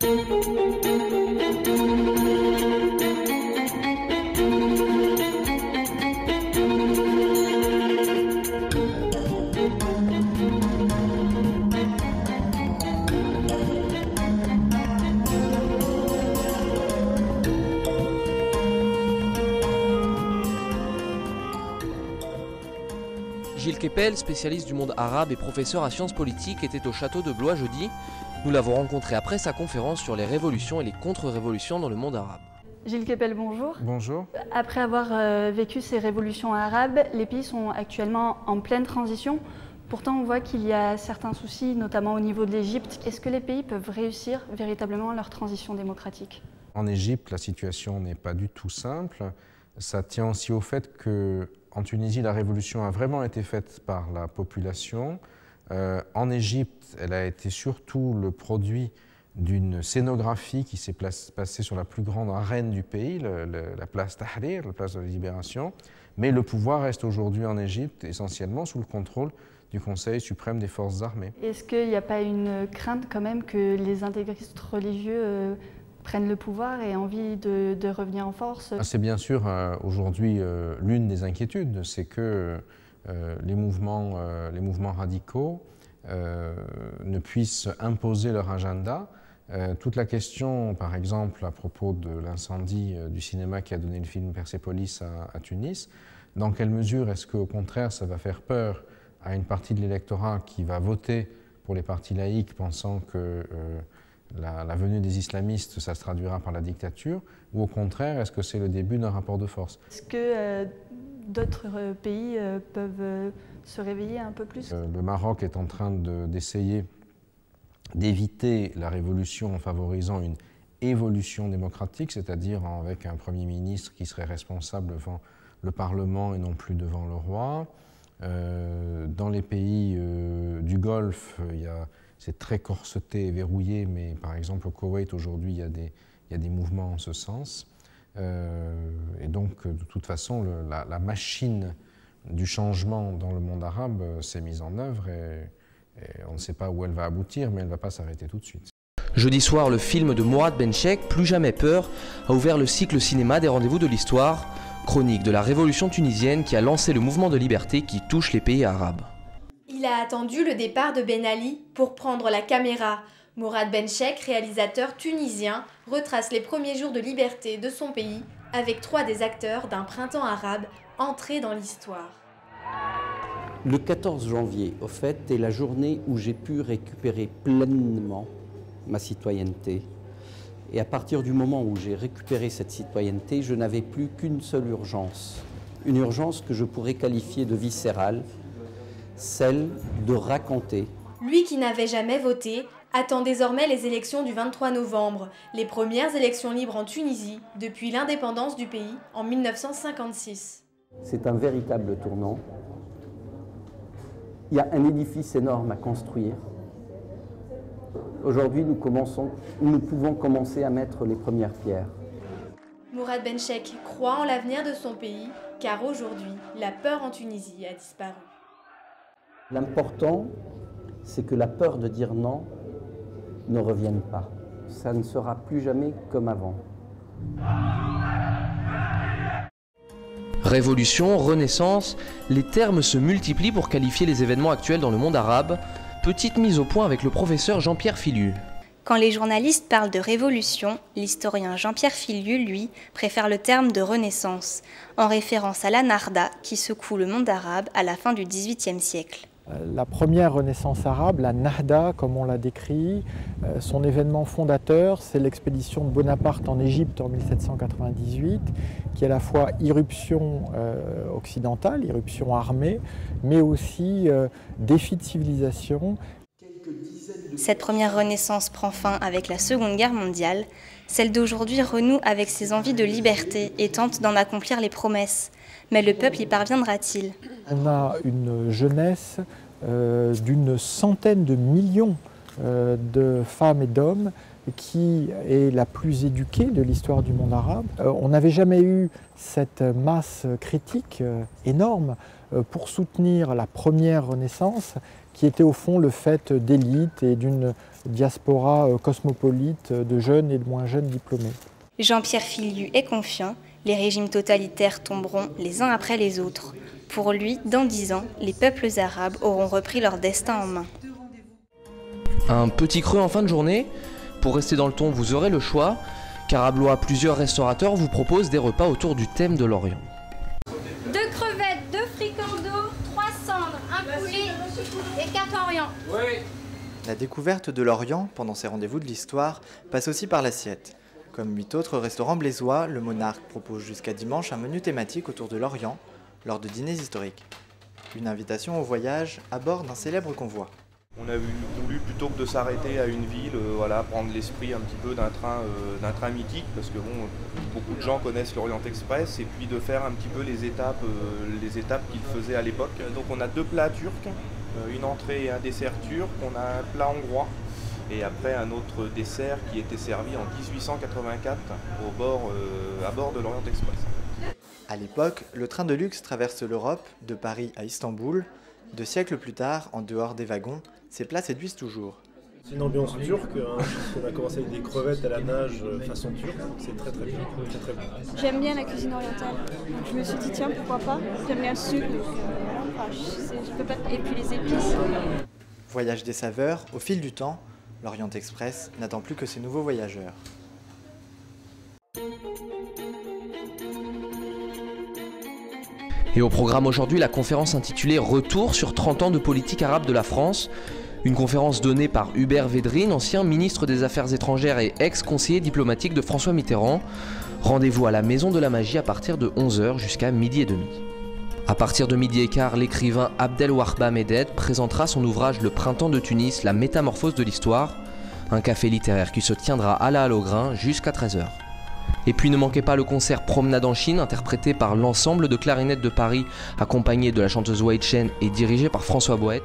Gilles Kepel, spécialiste du monde arabe et professeur à sciences politiques, était au château de Blois jeudi. Nous l'avons rencontré après sa conférence sur les révolutions et les contre-révolutions dans le monde arabe. Gilles Kepel, bonjour. Bonjour. Après avoir vécu ces révolutions arabes, les pays sont actuellement en pleine transition. Pourtant, on voit qu'il y a certains soucis, notamment au niveau de l'Égypte. Est-ce que les pays peuvent réussir véritablement leur transition démocratique? En Égypte, la situation n'est pas du tout simple. Ça tient aussi au fait qu'en Tunisie, la révolution a vraiment été faite par la population. En Égypte, elle a été surtout le produit d'une scénographie qui s'est passée sur la plus grande arène du pays, la place Tahrir, la place de la Libération. Mais le pouvoir reste aujourd'hui en Égypte essentiellement sous le contrôle du Conseil suprême des forces armées. Est-ce qu'il n'y a pas une crainte quand même que les intégristes religieux prennent le pouvoir et aient envie de revenir en force? C'est bien sûr aujourd'hui l'une des inquiétudes, c'est que les mouvements radicaux ne puissent imposer leur agenda. Toute la question, par exemple, à propos de l'incendie du cinéma qui a donné le film Persépolis à Tunis, dans quelle mesure est-ce qu'au contraire ça va faire peur à une partie de l'électorat qui va voter pour les partis laïcs pensant que la venue des islamistes, ça se traduira par la dictature, ou au contraire, est-ce que c'est le début d'un rapport de force? Est-ce que d'autres pays peuvent se réveiller un peu plus? Le Maroc est en train d'essayer d'éviter la révolution en favorisant une évolution démocratique, c'est-à-dire avec un Premier ministre qui serait responsable devant le Parlement et non plus devant le roi. Dans les pays du Golfe, c'est très corseté et verrouillé, mais par exemple au Koweït aujourd'hui, il y a des mouvements en ce sens. Et donc, de toute façon, la machine du changement dans le monde arabe s'est mise en œuvre et on ne sait pas où elle va aboutir, mais elle ne va pas s'arrêter tout de suite. Jeudi soir, le film de Mourad Benchek, Plus jamais peur, a ouvert le cycle cinéma des rendez-vous de l'histoire, chronique de la révolution tunisienne qui a lancé le mouvement de liberté qui touche les pays arabes. Il a attendu le départ de Ben Ali pour prendre la caméra. Mourad Benchek, réalisateur tunisien, retrace les premiers jours de liberté de son pays avec 3 des acteurs d'un printemps arabe entré dans l'histoire. Le 14 janvier, au fait, est la journée où j'ai pu récupérer pleinement ma citoyenneté. Et à partir du moment où j'ai récupéré cette citoyenneté, je n'avais plus qu'une seule urgence. Une urgence que je pourrais qualifier de viscérale, celle de raconter. Lui qui n'avait jamais voté attend désormais les élections du 23 novembre, les premières élections libres en Tunisie depuis l'indépendance du pays en 1956. C'est un véritable tournant. Il y a un édifice énorme à construire. Aujourd'hui, nous pouvons commencer à mettre les premières pierres. Mourad Benchek croit en l'avenir de son pays, car aujourd'hui, la peur en Tunisie a disparu. L'important, c'est que la peur de dire non ne revienne pas. Ça ne sera plus jamais comme avant. Révolution, renaissance, les termes se multiplient pour qualifier les événements actuels dans le monde arabe. Petite mise au point avec le professeur Jean-Pierre Filiu. Quand les journalistes parlent de révolution, l'historien Jean-Pierre Filiu, lui, préfère le terme de renaissance, en référence à la Narda qui secoue le monde arabe à la fin du XVIIIe siècle. La première renaissance arabe, la Nahda comme on l'a décrit, son événement fondateur, c'est l'expédition de Bonaparte en Égypte en 1798, qui est à la fois irruption occidentale, irruption armée, mais aussi défi de civilisation. Cette première renaissance prend fin avec la Seconde Guerre mondiale. Celle d'aujourd'hui renoue avec ses envies de liberté et tente d'en accomplir les promesses. Mais le peuple y parviendra-t-il? On a une jeunesse d'une centaine de millions de femmes et d'hommes qui est la plus éduquée de l'histoire du monde arabe. On n'avait jamais eu cette masse critique énorme pour soutenir la première Renaissance qui était au fond le fait d'élite et d'une diaspora cosmopolite de jeunes et de moins jeunes diplômés. Jean-Pierre Filiu est confiant, les régimes totalitaires tomberont les uns après les autres. Pour lui, dans 10 ans, les peuples arabes auront repris leur destin en main. Un petit creux en fin de journée. Pour rester dans le ton, vous aurez le choix, car à Blois, plusieurs restaurateurs vous proposent des repas autour du thème de l'Orient. 2 crevettes, 2 fricandeaux, 3 cendres, un poulet et 4 orients. Oui. La découverte de l'Orient, pendant ces rendez-vous de l'histoire, passe aussi par l'assiette. Comme 8 autres restaurants blésois, le Monarque propose jusqu'à dimanche un menu thématique autour de l'Orient, lors de dîners historiques. Une invitation au voyage à bord d'un célèbre convoi. On a voulu, plutôt que de s'arrêter à une ville, prendre l'esprit un petit peu d'un train mythique, parce que beaucoup de gens connaissent l'Orient Express, et puis de faire un petit peu les étapes qu'il faisait à l'époque. Donc on a 2 plats turcs, une entrée et un dessert turc, on a un plat hongrois, et après un autre dessert qui était servi en 1884 à bord de l'Orient Express. À l'époque, le train de luxe traverse l'Europe, de Paris à Istanbul. 2 siècles plus tard, en dehors des wagons, ces plats séduisent toujours. C'est une ambiance turque, on a commencé avec des crevettes à la nage façon turque, c'est très très bien. J'aime bien la cuisine orientale, donc je me suis dit tiens pourquoi pas, j'aime bien le sucre, je peux pas... et puis les épices. Voyage des saveurs, au fil du temps, l'Orient Express n'attend plus que ses nouveaux voyageurs. Et au programme aujourd'hui, la conférence intitulée « Retour sur 30 ans de politique arabe de la France ». Une conférence donnée par Hubert Védrine, ancien ministre des Affaires étrangères et ex-conseiller diplomatique de François Mitterrand. Rendez-vous à la Maison de la Magie à partir de 11h jusqu'à 12h30. À partir de 12h15, l'écrivain Abdelwahba Meded présentera son ouvrage « Le printemps de Tunis, la métamorphose de l'histoire », un café littéraire qui se tiendra à la Halle aux Grains jusqu'à 13h. Et puis ne manquez pas le concert Promenade en Chine, interprété par l'ensemble de clarinettes de Paris, accompagné de la chanteuse Wei Chen et dirigé par François Boët.